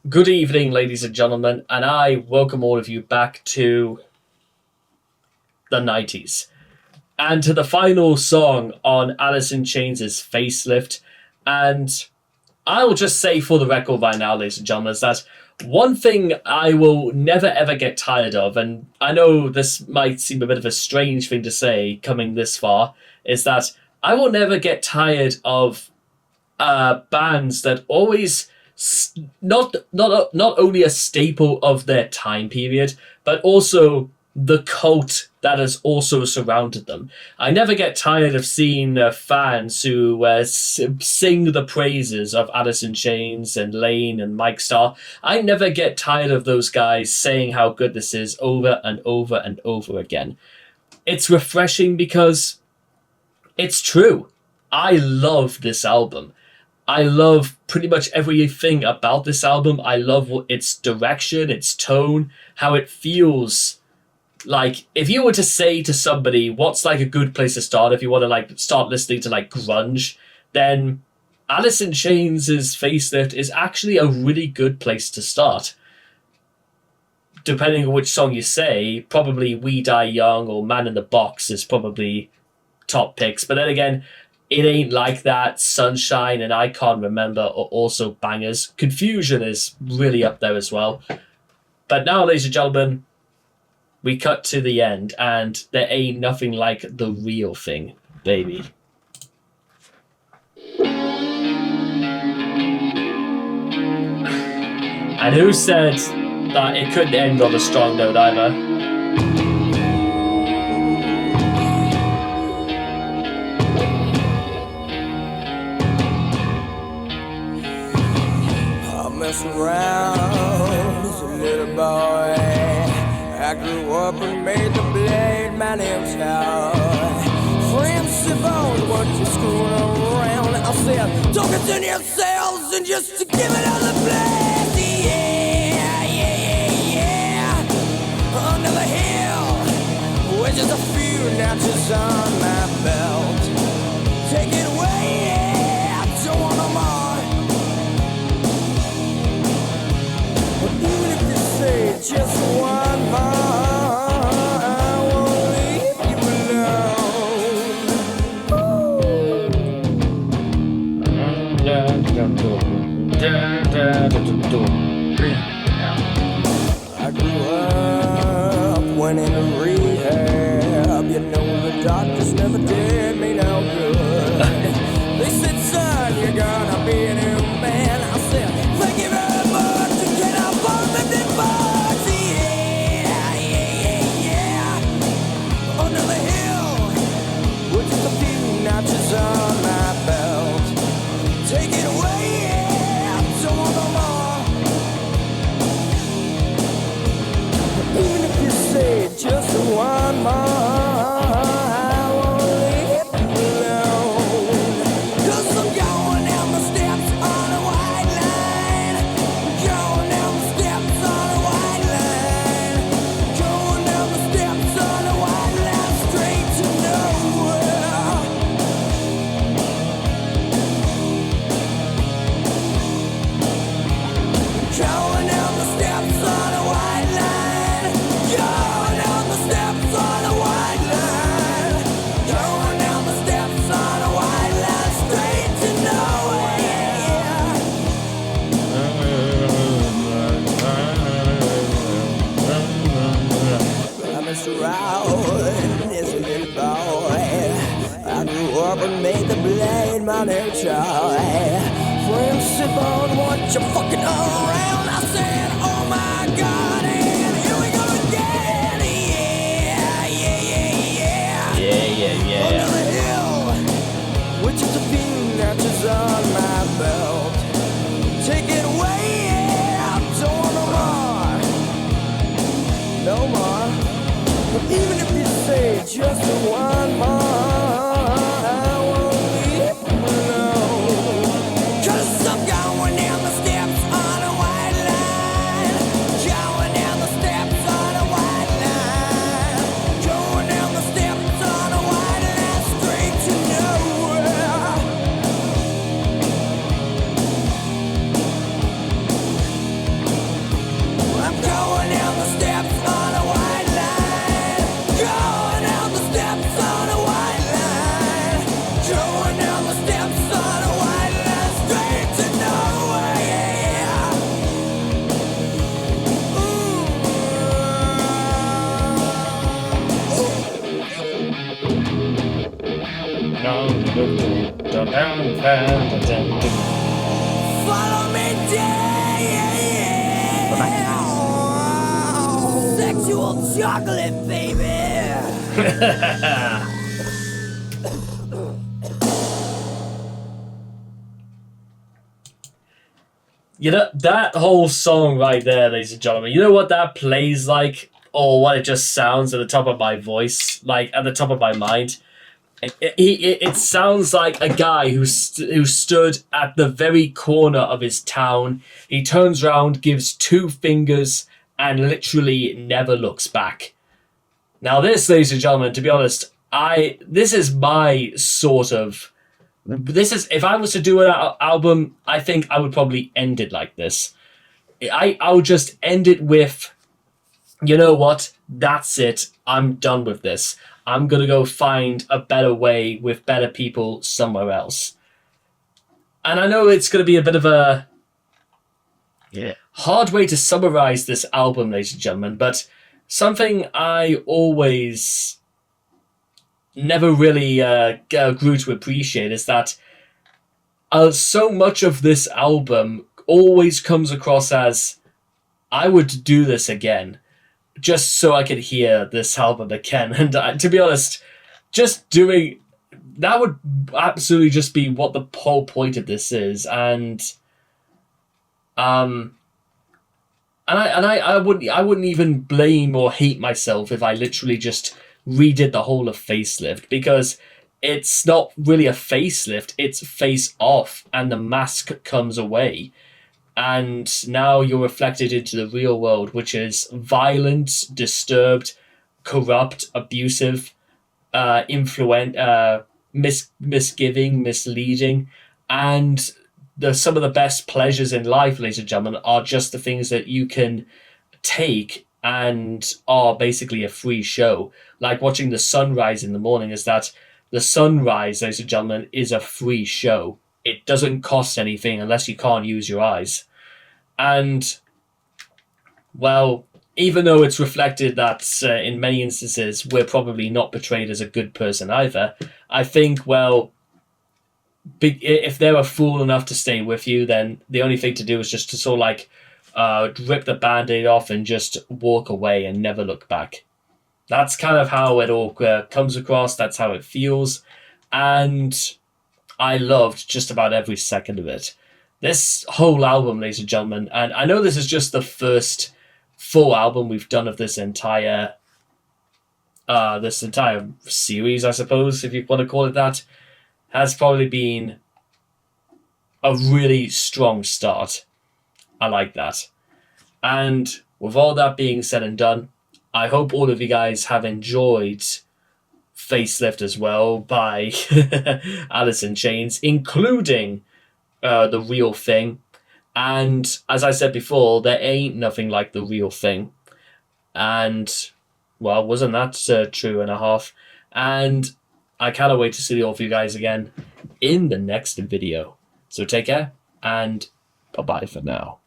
Good evening, ladies and gentlemen, and I welcome all of you back to the 90s and to the final song on Alice in Chains' Facelift. And I'll just say for the record right now, ladies and gentlemen, is that one thing I will never ever get tired of, and I know this might seem a bit of a strange thing to say coming this far, is that I will never get tired of bands that always not only a staple of their time period, but also the cult that has also surrounded them. I never get tired of seeing fans who sing the praises of Alice in Chains and Lane and Mike Starr. I never get tired of those guys saying how good this is over and over and over again. It's refreshing because it's true. I love this album. I love pretty much everything about this album. I love its direction, its tone, how it feels. Like, if you were to say to somebody, what's like a good place to start if you want to like start listening to like grunge, then Alice in Chains' Facelift is actually a really good place to start. Depending on which song you say, probably We Die Young or Man in the Box is probably top picks. But then again, It Ain't Like That, Sunshine, and I Can't Remember are also bangers. Confusion is really up there as well. But now, ladies and gentlemen, we cut to the end, and there ain't nothing like the real thing, baby. And who said that it couldn't end on a strong note either? Around as a little boy, I grew up and made the blade my name's Howard. Friends sit on what you're screwing around. I said, don't continue yourselves and just to give it all the blade. Yeah. Under the hill, with just a few notches on my belt. Take it away, I don't want no more. Even if you say just one more, I won't leave you alone. I grew up, went into rehab. You know the doctors never did me no good. They said, son, you're gonna be a new man. I said, thank you very much. Under the hill, with just a few notches on my belt. Take it away, I don't want no more. But even if you say just one more, I won't leave you alone. 'Cause I'm going down the steps on a white line. Going down the steps on a white line. Going down the steps on a white line, straight to nowhere. Going down the steps on a white line. Going down the steps on a white line. Going down the steps on a white line, straight to nowhere. I'm Mr. Round, is a little boy. I grew up and made the blade my new toy. Friends sip on what you fucking around. I said, oh my God, and here we go again. Yeah. Under the hill, with just a few notches on my belt. Take it away, I don't want no more. But even if you say just one more, I won't leave you alone. 'Cause I'm going down the steps on a white line. Going down the steps on a white line. Going down the steps on a white line, straight to nowhere. Follow me down. Sexual chocolate, baby. You know, that whole song right there, ladies and gentlemen, you know what that plays like? Or what it just sounds at the top of my voice, like at the top of my mind? It sounds like a guy who stood at the very corner of his town. He turns around, gives 2 fingers, and literally never looks back. Now this, ladies and gentlemen, to be honest, this is my sort of... This is, if I was to do an album, I think I would probably end it like this. I would just end it with, you know what? That's it. I'm done with this. I'm going to go find a better way with better people somewhere else. And I know it's going to be a bit of a hard way to summarize this album, ladies and gentlemen, but something I always never really grew to appreciate is that so much of this album always comes across as, I would do this again, just so I could hear this album again. And to be honest, just doing that would absolutely just be what the whole point of this is. And I wouldn't even blame or hate myself if I literally just redid the whole of Facelift, because it's not really a facelift, it's face off, and the mask comes away. And now you're reflected into the real world, which is violent, disturbed, corrupt, abusive, misgiving, misleading. And some of the best pleasures in life, ladies and gentlemen, are just the things that you can take and are basically a free show. Like watching the sunrise in the morning, is that the sunrise, ladies and gentlemen, is a free show. It doesn't cost anything unless you can't use your eyes. And, well, even though it's reflected that in many instances we're probably not portrayed as a good person either, I think, well, if they're a fool enough to stay with you, then the only thing to do is just to sort of like rip the Band-Aid off and just walk away and never look back. That's kind of how it all comes across. That's how it feels. And I loved just about every second of it. This whole album, ladies and gentlemen, and I know this is just the first full album we've done of this entire series, I suppose, if you want to call it that, has probably been a really strong start. I like that. And with all that being said and done, I hope all of you guys have enjoyed Facelift as well by Alice in Chains, including The Real Thing. And as I said before, there ain't nothing like The Real Thing. And, well, wasn't that true and a half? And I cannot wait to see all of you guys again in the next video. So take care, and bye-bye for now.